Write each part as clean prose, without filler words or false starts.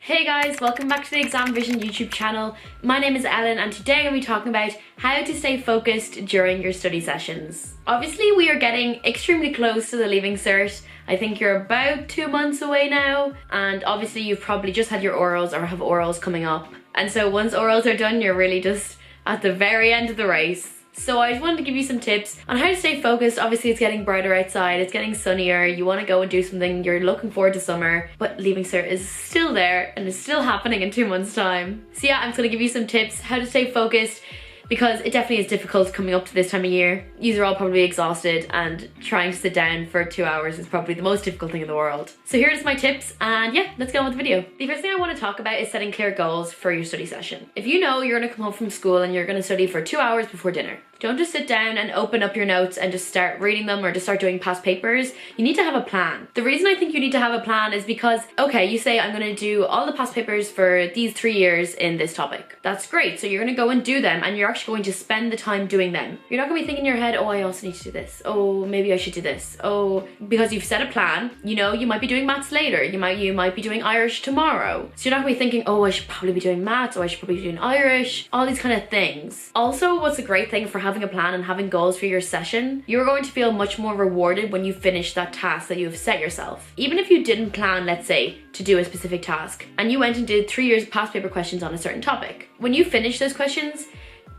Hey guys, welcome back to the ExamRevision YouTube channel. My name is Ellen and today I'm going to be talking about how to stay focused during your study sessions. Obviously we are getting extremely close to the Leaving Cert. I think you're about 2 months away now, and obviously you've probably just had your orals or have orals coming up. And so once orals are done, you're really just at the very end of the race. So I just wanted to give you some tips on how to stay focused. Obviously it's getting brighter outside, it's getting sunnier, you want to go and do something, you're looking forward to summer, but Leaving Cert is still there and is still happening in 2 months' time. So yeah, I'm just going to give you some tips how to stay focused, because it definitely is difficult coming up to this time of year. You're all probably exhausted and trying to sit down for 2 hours is probably the most difficult thing in the world. So here's my tips, and yeah, let's get on with the video. The first thing I want to talk about is setting clear goals for your study session. If you know you're going to come home from school and you're going to study for 2 hours before dinner, don't just sit down and open up your notes and just start reading them or just start doing past papers. You need to have a plan. The reason I think you need to have a plan is because, okay, you say I'm going to do all the past papers for these 3 years in this topic. That's great. So you're going to go and do them, and you're actually going to spend the time doing them. You're not going to be thinking in your head, oh, I also need to do this. Oh, maybe I should do this. Oh, because you've set a plan. You know, you might be doing maths later. You might be doing Irish tomorrow. So you're not going to be thinking, oh, I should probably be doing maths, or I should probably be doing Irish. All these kind of things. Also, what's a great thing for having a plan and having goals for your session, you're going to feel much more rewarded when you finish that task that you've set yourself. Even if you didn't plan, let's say, to do a specific task, and you went and did 3 years past paper questions on a certain topic, when you finish those questions,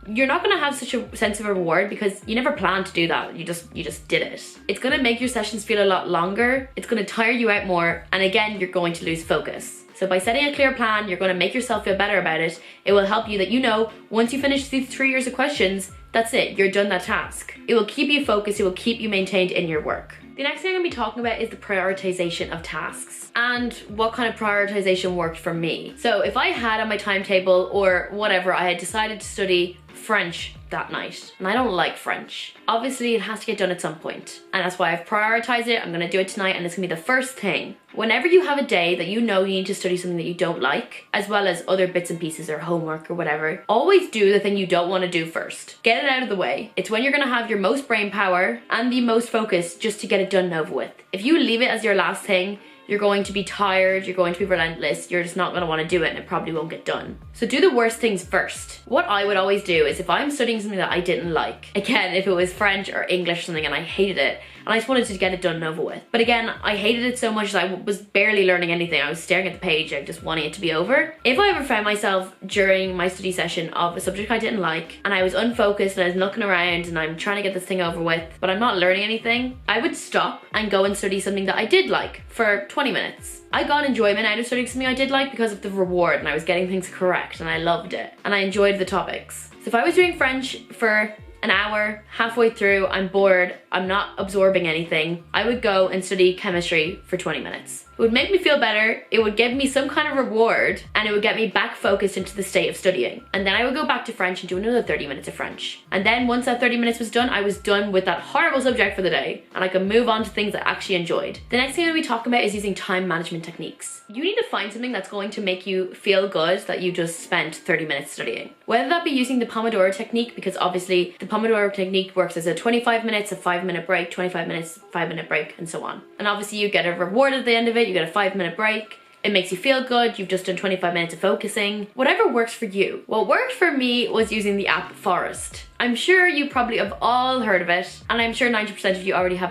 you're not going to have such a sense of reward because you never planned to do that. You just did it. It's going to make your sessions feel a lot longer. It's going to tire you out more, and again, you're going to lose focus. So by setting a clear plan, you're going to make yourself feel better about it. It will help you that you know once you finish these 3 years of questions, that's it, you're done that task. It will keep you focused, it will keep you maintained in your work. The next thing I'm going to be talking about is the prioritization of tasks and what kind of prioritization worked for me. So if I had on my timetable or whatever, I had decided to study French that night, and I don't like French. Obviously it has to get done at some point, and that's why I've prioritized it. I'm going to do it tonight, and it's going to be the first thing. Whenever you have a day that you know you need to study something that you don't like, as well as other bits and pieces or homework or whatever, always do the thing you don't want to do first. Get it out of the way. It's when you're going to have your most brain power and the most focus just to get it done and over with. If you leave it as your last thing, you're going to be tired, you're going to be relentless, you're just not going to want to do it, and it probably won't get done. So do the worst things first. What I would always do is if I'm studying something that I didn't like, again, if it was French or English or something and I hated it, and I just wanted to get it done and over with. But again, I hated it so much that I was barely learning anything. I was staring at the page and just wanting it to be over. If I ever found myself during my study session of a subject I didn't like, and I was unfocused and I was looking around and I'm trying to get this thing over with, but I'm not learning anything, I would stop and go and study something that I did like for 20 minutes. I got enjoyment out of studying something I did like because of the reward, and I was getting things correct and I loved it and I enjoyed the topics. So if I was doing French for an hour, halfway through, I'm bored, I'm not absorbing anything, I would go and study chemistry for 20 minutes. It would make me feel better, it would give me some kind of reward, and it would get me back focused into the state of studying. And then I would go back to French and do another 30 minutes of French. And then once that 30 minutes was done, I was done with that horrible subject for the day, and I could move on to things I actually enjoyed. The next thing I'm going to be talking about is using time management techniques. You need to find something that's going to make you feel good that you just spent 30 minutes studying. Whether that be using the Pomodoro technique, because obviously the Pomodoro technique works as a 25 minutes, a 5-minute break, 25 minutes, 5-minute break, and so on. And obviously you get a reward at the end of it, you get a 5-minute break. It makes you feel good, you've just done 25 minutes of focusing. Whatever works for you. What worked for me was using the app Forest. I'm sure you probably have all heard of it, and I'm sure 90% of you already have it